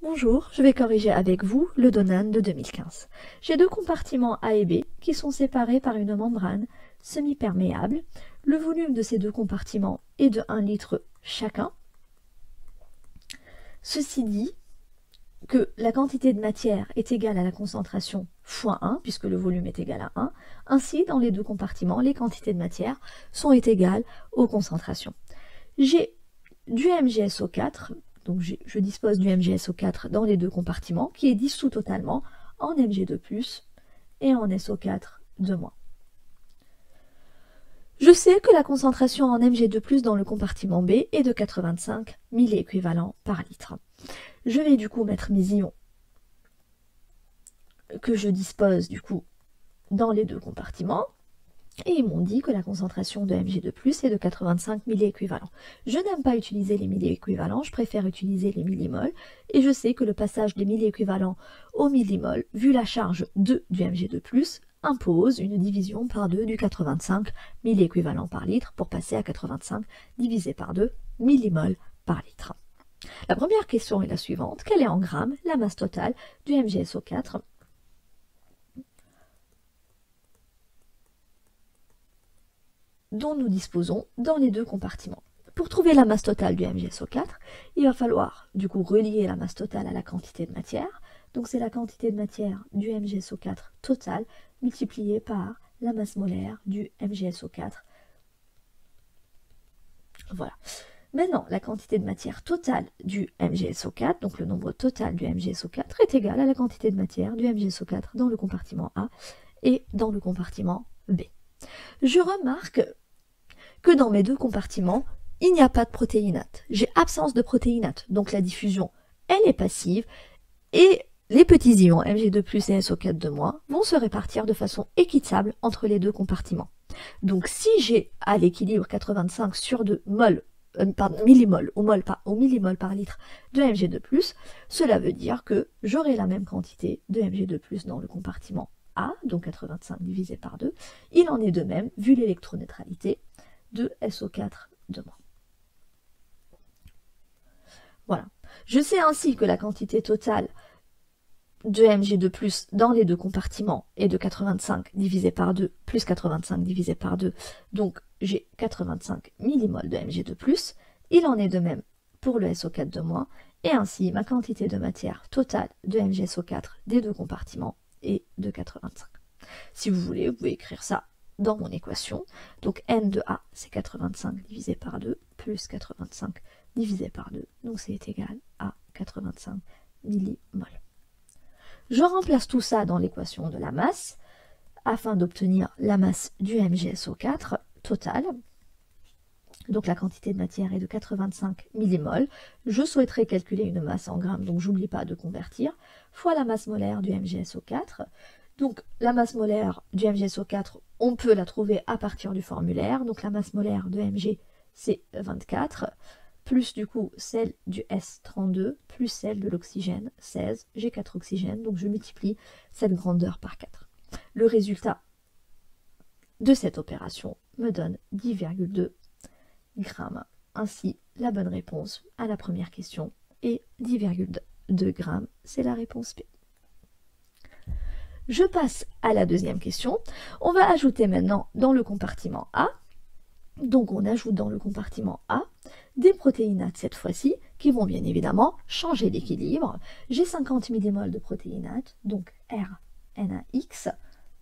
Bonjour, je vais corriger avec vous le Donan de 2015. J'ai deux compartiments A et B qui sont séparés par une membrane semi-perméable. Le volume de ces deux compartiments est de 1 litre chacun. Ceci dit que la quantité de matière est égale à la concentration fois 1, puisque le volume est égal à 1. Ainsi, dans les deux compartiments, les quantités de matière sont égales aux concentrations. J'ai du MgSO4, donc je dispose du MgSO4 dans les deux compartiments, qui est dissous totalement en Mg2+, et en SO4-. Je sais que la concentration en Mg2+, dans le compartiment B est de 85 milliequivalents par litre. Je vais du coup mettre mes ions que je dispose du coup dans les deux compartiments. Et ils m'ont dit que la concentration de Mg2+ est de 85 milliequivalents. Je n'aime pas utiliser les milliequivalents, je préfère utiliser les millimoles. Et je sais que le passage des milliequivalents au millimol, vu la charge 2 du Mg2+, impose une division par 2 du 85 milliequivalents par litre pour passer à 85 divisé par 2 millimoles par litre. La première question est la suivante. Quelle est en grammes la masse totale du MgSO4 dont nous disposons dans les deux compartiments? Pour trouver la masse totale du MgSO4, il va falloir du coup relier la masse totale à la quantité de matière. Donc c'est la quantité de matière du MgSO4 total multipliée par la masse molaire du MgSO4. Voilà. Maintenant, la quantité de matière totale du MgSO4, donc le nombre total du MgSO4, est égal à la quantité de matière du MgSO4 dans le compartiment A et dans le compartiment B. Je remarque que dans mes deux compartiments, il n'y a pas de protéinate. J'ai absence de protéinate, donc la diffusion, elle est passive, et les petits ions Mg2+ et SO4- vont se répartir de façon équitable entre les deux compartiments. Donc si j'ai à l'équilibre 85 sur 2 millimoles ou millimoles par litre de Mg2+, cela veut dire que j'aurai la même quantité de Mg2+ dans le compartiment A, donc 85 divisé par 2. Il en est de même, vu l'électroneutralité, de SO4-. Voilà. Je sais ainsi que la quantité totale de Mg2+ dans les deux compartiments est de 85 divisé par 2 plus 85 divisé par 2. Donc j'ai 85 millimoles de Mg2+. Il en est de même pour le SO4-. Et ainsi ma quantité de matière totale de MgSO4 des deux compartiments est de 85. Si vous voulez, vous pouvez écrire ça dans mon équation. Donc N de A, c'est 85 divisé par 2, plus 85 divisé par 2. Donc c'est égal à 85 millimoles. Je remplace tout ça dans l'équation de la masse, afin d'obtenir la masse du MgSO4 total. Donc la quantité de matière est de 85 millimoles. Je souhaiterais calculer une masse en grammes, donc j'oublie pas de convertir, fois la masse molaire du MgSO4. Donc la masse molaire du MgSO4, on peut la trouver à partir du formulaire. Donc la masse molaire de Mg, c'est 24, plus du coup celle du S32, plus celle de l'oxygène, 16. J'ai 4 oxygènes, donc je multiplie cette grandeur par 4. Le résultat de cette opération me donne 10,2 grammes. Ainsi, la bonne réponse à la première question est 10,2 grammes. C'est la réponse P. Je passe à la deuxième question. On va ajouter maintenant dans le compartiment A, donc on ajoute dans le compartiment A des protéinates cette fois-ci, qui vont bien évidemment changer l'équilibre. J'ai 50 millimoles de protéinates, donc RNaX.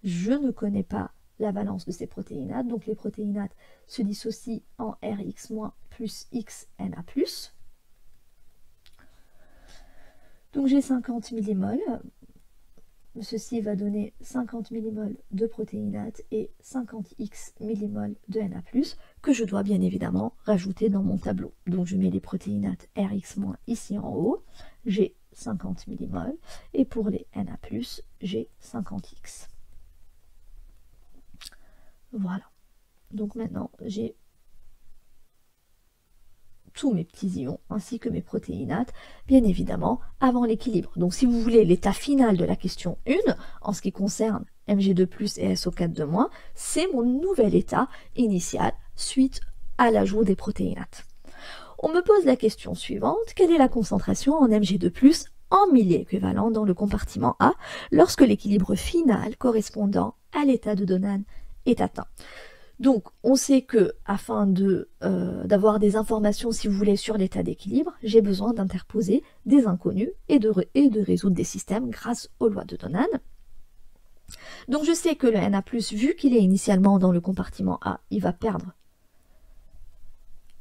Je ne connais pas la valence de ces protéinates, donc les protéinates se dissocient en Rx- plus XNa+. Donc j'ai 50 millimoles. Ceci va donner 50 millimoles de protéinates et 50x millimoles de Na+, que je dois bien évidemment rajouter dans mon tableau. Donc je mets les protéinates Rx- ici en haut, j'ai 50 millimoles, et pour les Na+, j'ai 50x. Voilà. Donc maintenant, j'ai tous mes petits ions ainsi que mes protéinates, bien évidemment, avant l'équilibre. Donc si vous voulez l'état final de la question 1, en ce qui concerne Mg2+ et SO4-, c'est mon nouvel état initial suite à l'ajout des protéinates. On me pose la question suivante, quelle est la concentration en Mg2+ en milliers équivalents dans le compartiment A lorsque l'équilibre final correspondant à l'état de Donan est atteint. Donc, on sait que afin d'avoir des informations, si vous voulez, sur l'état d'équilibre, j'ai besoin d'interposer des inconnus et de résoudre des systèmes grâce aux lois de Donan. Donc, je sais que le Na+, vu qu'il est initialement dans le compartiment A, il va perdre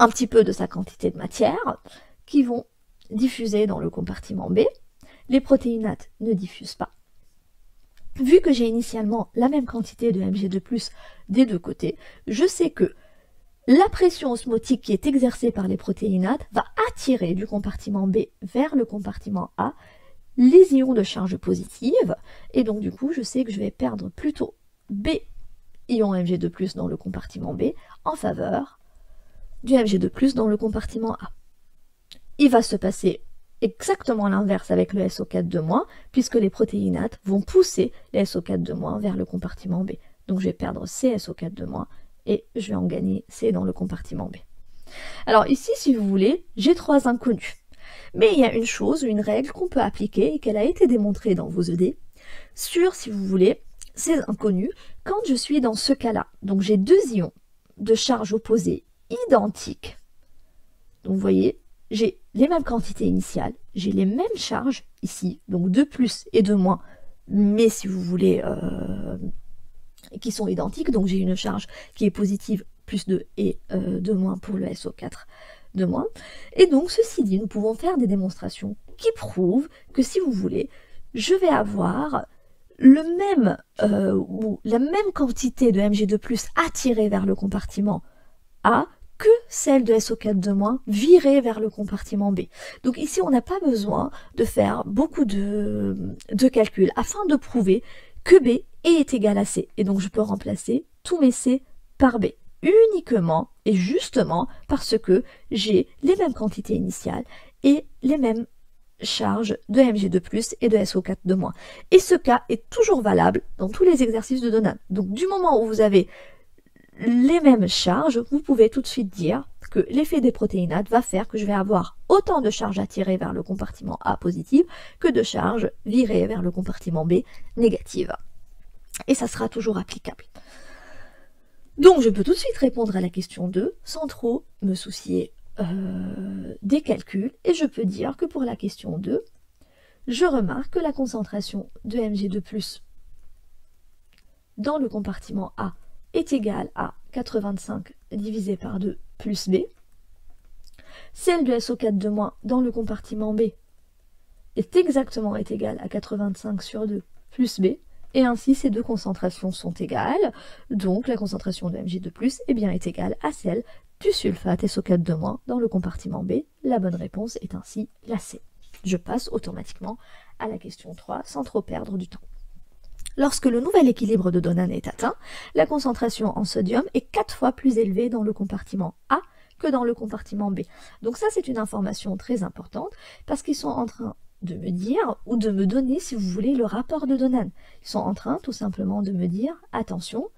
un petit peu de sa quantité de matière qui vont diffuser dans le compartiment B. Les protéinates ne diffusent pas. Vu que j'ai initialement la même quantité de Mg2+, des deux côtés, je sais que la pression osmotique qui est exercée par les protéinates va attirer du compartiment B vers le compartiment A les ions de charge positive, et donc du coup je sais que je vais perdre plutôt B ion Mg2+, dans le compartiment B en faveur du Mg2+, dans le compartiment A. Il va se passer exactement l'inverse avec le SO4 puisque les protéinates vont pousser les SO4 vers le compartiment B. Donc je vais perdre CSO4 et je vais en gagner C dans le compartiment B. Alors ici, si vous voulez, j'ai trois inconnus. Mais il y a une chose, une règle qu'on peut appliquer et qu'elle a été démontrée dans vos ED sur, si vous voulez, ces inconnus quand je suis dans ce cas-là. Donc j'ai deux ions de charge opposée identiques. Donc vous voyez, j'ai les mêmes quantités initiales, j'ai les mêmes charges ici, donc 2 plus et 2 moins, mais si vous voulez, qui sont identiques, donc j'ai une charge qui est positive, plus 2 et 2 moins pour le SO4 de moins. Et donc, ceci dit, nous pouvons faire des démonstrations qui prouvent que, si vous voulez, je vais avoir la même quantité de Mg2+, attirée vers le compartiment A, que celle de SO4 virée vers le compartiment B. Donc ici, on n'a pas besoin de faire beaucoup de calculs afin de prouver que B est égal à C. Et donc je peux remplacer tous mes C par B, uniquement et justement parce que j'ai les mêmes quantités initiales et les mêmes charges de Mg2+, et de SO4 Et ce cas est toujours valable dans tous les exercices de Donan. Donc du moment où vous avez les mêmes charges, vous pouvez tout de suite dire que l'effet des protéinates va faire que je vais avoir autant de charges attirées vers le compartiment A positive que de charges virées vers le compartiment B négative. Et ça sera toujours applicable. Donc je peux tout de suite répondre à la question 2 sans trop me soucier des calculs, et je peux dire que pour la question 2, je remarque que la concentration de Mg2+ dans le compartiment A est égale à 85 divisé par 2 plus B. Celle de SO4 dans le compartiment B est égale à 85 sur 2 plus B. Et ainsi, ces deux concentrations sont égales. Donc, la concentration de Mg2+, est égale à celle du sulfate SO4 dans le compartiment B. La bonne réponse est ainsi la C. Je passe automatiquement à la question 3 sans trop perdre du temps. Lorsque le nouvel équilibre de Donan est atteint, la concentration en sodium est 4 fois plus élevée dans le compartiment A que dans le compartiment B. Donc ça, c'est une information très importante parce qu'ils sont en train de me dire ou de me donner, si vous voulez, le rapport de Donan. Ils sont en train tout simplement de me dire, attention,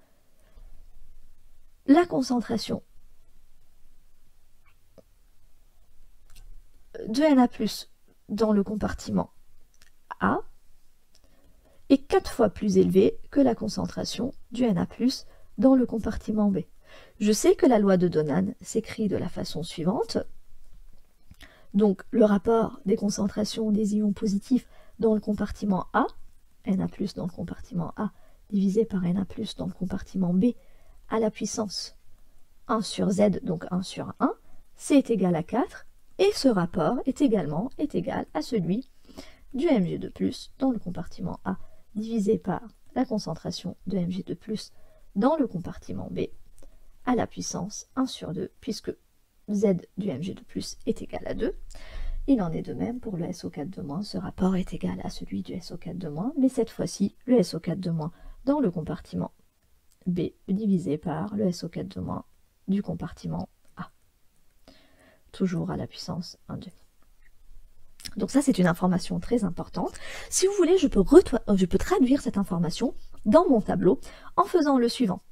la concentration de Na+ dans le compartiment A est 4 fois plus élevée que la concentration du Na+ dans le compartiment B. Je sais que la loi de Donan s'écrit de la façon suivante. Donc le rapport des concentrations des ions positifs dans le compartiment A, Na+ dans le compartiment A, divisé par Na+ dans le compartiment B, à la puissance 1 sur Z, donc 1 sur 1, C est égal à 4, et ce rapport est égal à celui du Mg2+ dans le compartiment A, divisé par la concentration de Mg2+ dans le compartiment B, à la puissance 1 sur 2, puisque Z du Mg2+ est égal à 2. Il en est de même pour le SO4 ce rapport est égal à celui du SO4 mais cette fois-ci, le SO4 dans le compartiment B divisé par le SO4 du compartiment A. Toujours à la puissance 1,5. Donc ça, c'est une information très importante. Si vous voulez, je peux traduire cette information dans mon tableau en faisant le suivant.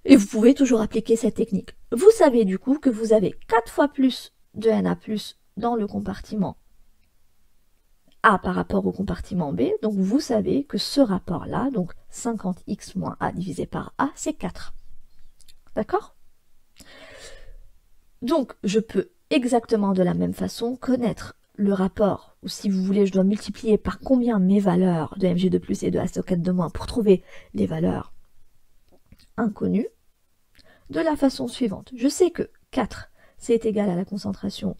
Et vous pouvez toujours appliquer cette technique. Vous savez du coup que vous avez 4 fois plus de Na+ dans le compartiment A par rapport au compartiment B, donc vous savez que ce rapport-là, donc 50x moins A divisé par A, c'est 4. D'accord? Donc, je peux exactement de la même façon connaître le rapport, ou si vous voulez, je dois multiplier par combien mes valeurs de mg de plus et de A stockade de moins pour trouver les valeurs inconnues, de la façon suivante. Je sais que 4, c'est égal à la concentration,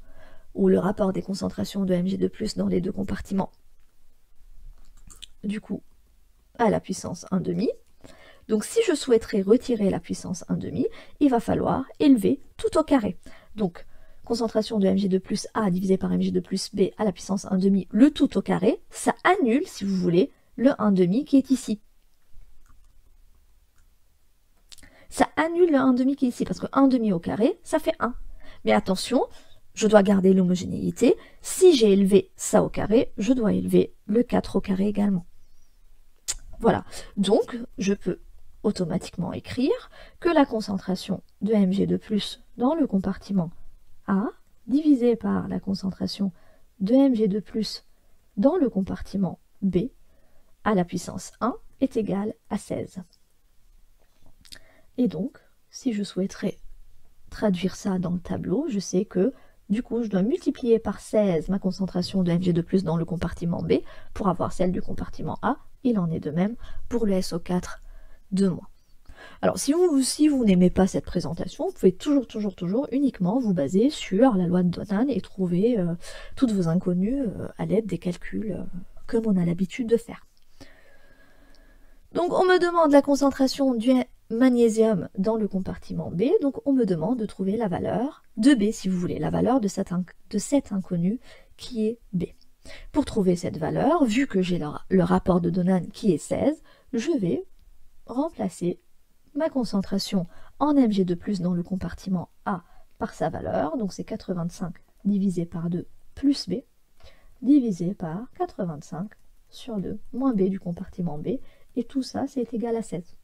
ou le rapport des concentrations de mg de plus dans les deux compartiments, du coup, à la puissance 1/2. Donc si je souhaiterais retirer la puissance 1/2, il va falloir élever tout au carré. Donc, concentration de mg de plus A divisé par mg de plus B à la puissance 1/2, le tout au carré, ça annule, si vous voulez, le 1/2 qui est ici. Ça annule le 1/2 qui est ici, parce que 1/2 au carré, ça fait 1. Mais attention, je dois garder l'homogénéité. Si j'ai élevé ça au carré, je dois élever le 4 au carré également. Voilà, donc je peux automatiquement écrire que la concentration de mg de plus dans le compartiment A divisé par la concentration de mg de plus dans le compartiment B à la puissance 1 est égale à 16. Et donc, si je souhaiterais traduire ça dans le tableau, je sais que du coup, je dois multiplier par 16 ma concentration de mg de plus dans le compartiment B pour avoir celle du compartiment A. Il en est de même pour le SO4 de moins. Alors, si vous n'aimez pas cette présentation, vous pouvez toujours uniquement vous baser sur la loi de Donan et trouver toutes vos inconnues à l'aide des calculs comme on a l'habitude de faire. Donc, on me demande la concentration du magnésium dans le compartiment B, donc on me demande de trouver la valeur de B, si vous voulez, la valeur de cet inconnu qui est B. Pour trouver cette valeur, vu que j'ai le rapport de Donan qui est 16, je vais remplacer ma concentration en mg de plus dans le compartiment A par sa valeur, donc c'est 85 divisé par 2 plus B, divisé par 85 sur 2 moins B du compartiment B, et tout ça c'est égal à 16.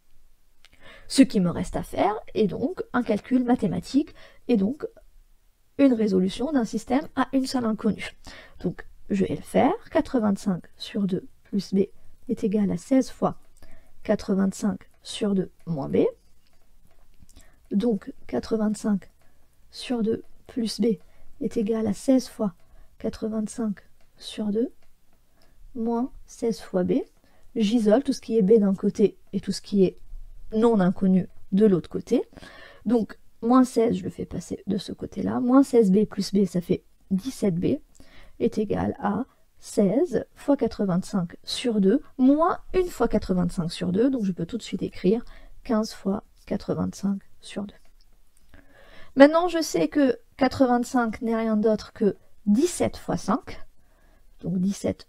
Ce qui me reste à faire est donc un calcul mathématique, et donc une résolution d'un système à une seule inconnue. Donc je vais le faire, 85 sur 2 plus B est égal à 16 fois 85 sur 2 moins B. Donc 85 sur 2 plus B est égal à 16 fois 85 sur 2 moins 16 fois B. J'isole tout ce qui est B d'un côté et tout ce qui est non inconnu de l'autre côté. Donc moins 16, je le fais passer de ce côté-là. Moins 16B plus B, ça fait 17B, est égal à 16 fois 85 sur 2, moins 1 fois 85 sur 2, donc je peux tout de suite écrire 15 fois 85 sur 2. Maintenant, je sais que 85 n'est rien d'autre que 17 fois 5, donc 17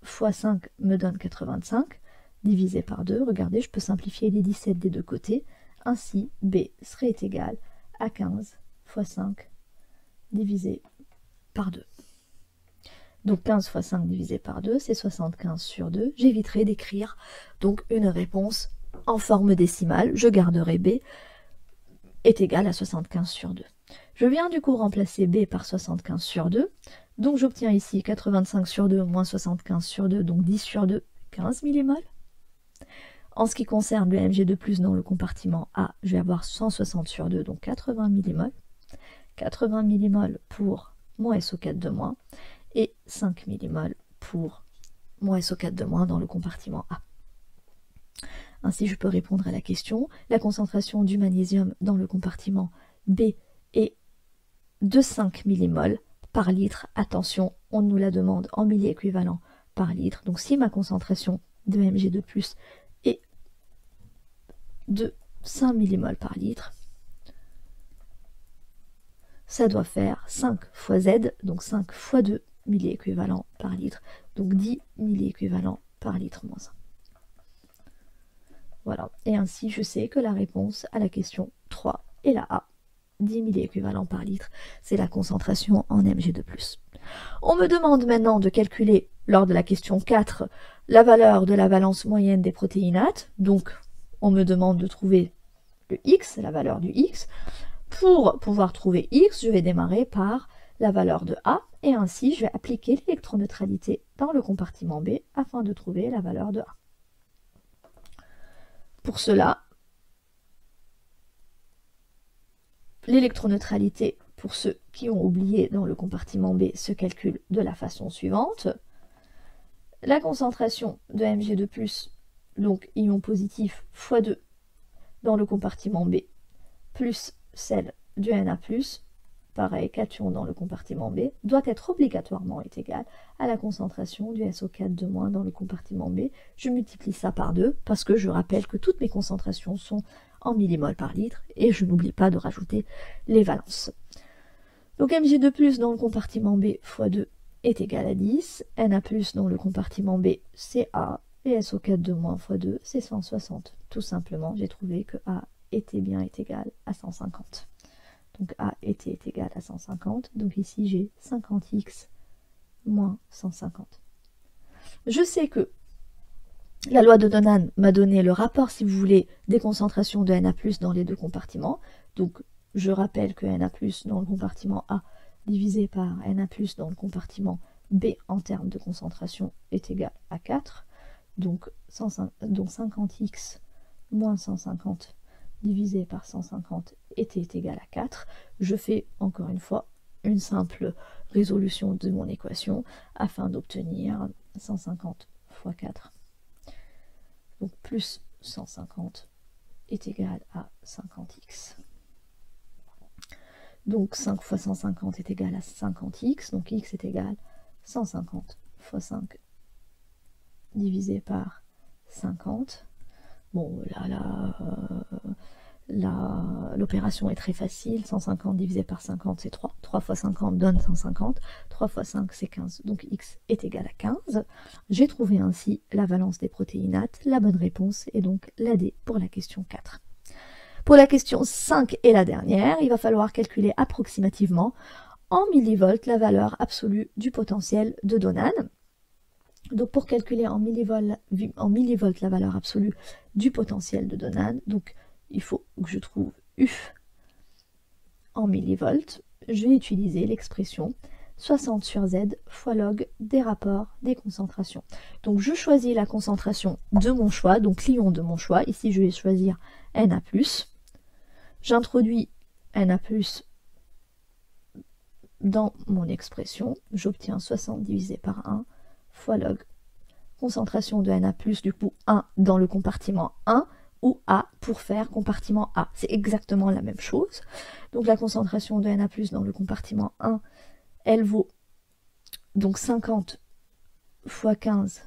fois 5 me donne 85, divisé par 2, regardez, je peux simplifier les 17 des deux côtés, ainsi B serait égal à 15 fois 5 divisé par 2. Donc 15 fois 5 divisé par 2, c'est 75 sur 2. J'éviterai d'écrire donc une réponse en forme décimale. Je garderai B est égal à 75 sur 2. Je viens du coup remplacer B par 75 sur 2. Donc j'obtiens ici 85 sur 2 moins 75 sur 2, donc 10 sur 2, 15 millimoles. En ce qui concerne le mg de plus dans le compartiment A, je vais avoir 160 sur 2, donc 80 millimoles. 80 millimoles pour mon SO4 de moins. Et 5 millimoles pour mon SO4 de moins dans le compartiment A. Ainsi, je peux répondre à la question. La concentration du magnésium dans le compartiment B est de 5 millimoles par litre. Attention, on nous la demande en milliéquivalent par litre. Donc si ma concentration de mg de plus est de 5 millimoles par litre, ça doit faire 5 fois Z, donc 5 fois 2 milliéquivalents par litre, donc 10 milliéquivalents par litre moins 1. Voilà, et ainsi je sais que la réponse à la question 3 est la A. 10 milliéquivalents par litre, c'est la concentration en mg de plus. On me demande maintenant de calculer, lors de la question 4, la valeur de la valence moyenne des protéinates, donc on me demande de trouver le x, la valeur du x. Pour pouvoir trouver x, je vais démarrer par la valeur de A, et ainsi je vais appliquer l'électroneutralité dans le compartiment B afin de trouver la valeur de A. Pour cela, l'électroneutralité, pour ceux qui ont oublié dans le compartiment B, se calcule de la façon suivante. La concentration de Mg2+, donc ion positif, fois 2 dans le compartiment B, plus celle du Na+, pareil, cation dans le compartiment B, doit être obligatoirement égale à la concentration du SO4 de moins dans le compartiment B. Je multiplie ça par 2 parce que je rappelle que toutes mes concentrations sont en millimoles par litre et je n'oublie pas de rajouter les valences. Donc Mg2+ dans le compartiment B fois 2 est égal à 10, Na+ dans le compartiment B c'est A, et SO4 de moins fois 2 c'est 160. Tout simplement, j'ai trouvé que A était égal à 150. Donc A était égal à 150, donc ici j'ai 50x moins 150. Je sais que la loi de Donan m'a donné le rapport, si vous voulez, des concentrations de Na+ dans les deux compartiments. Donc je rappelle que Na+ dans le compartiment A divisé par Na+ dans le compartiment B en termes de concentration est égal à 4. Donc 50x moins 150 divisé par 150 était égal à 4. Je fais encore une fois une simple résolution de mon équation afin d'obtenir 150 fois 4. Donc plus 150 est égal à 50x. Donc 5 fois 150 est égal à 50x, donc x est égal à 150 fois 5 divisé par 50. Bon, l'opération est très facile. 150 divisé par 50, c'est 3. 3 fois 50 donne 150. 3 fois 5, c'est 15. Donc x est égal à 15. J'ai trouvé ainsi la valence des protéinates. La bonne réponse est donc la D pour la question 4. Pour la question 5 et la dernière, il va falloir calculer approximativement en millivolts la valeur absolue du potentiel de Donan. Donc pour calculer en millivolts la valeur absolue du potentiel de Donan, donc il faut que je trouve U en millivolts. Je vais utiliser l'expression 60 sur Z fois log des rapports des concentrations. Donc je choisis la concentration de mon choix, donc l'ion de mon choix. Ici je vais choisir Na+. J'introduis Na+, dans mon expression. J'obtiens 60 divisé par 1 fois log concentration de Na+, du coup 1 dans le compartiment 1, ou A pour faire compartiment A. C'est exactement la même chose. Donc la concentration de Na+ dans le compartiment 1, elle vaut donc 50 fois 15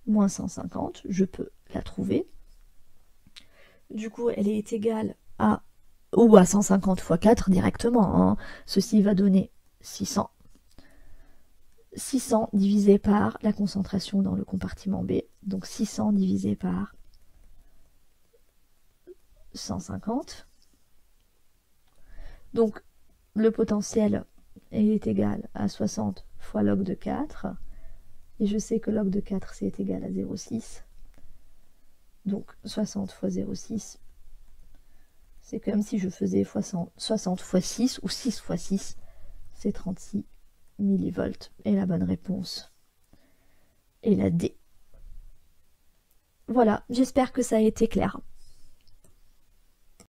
moins 150. Je peux la trouver. Du coup, elle est égale à, ou à 150 fois 4 directement. Hein. Ceci va donner 600. 600 divisé par la concentration dans le compartiment B. Donc 600 divisé par 150. Donc le potentiel est égal à 60 fois log de 4. Et je sais que log de 4 c'est égal à 0,6. Donc 60 fois 0,6, c'est comme si je faisais 60 fois 6 ou 6 fois 6, c'est 36 millivolts. Et la bonne réponse est la D. Voilà, j'espère que ça a été clair.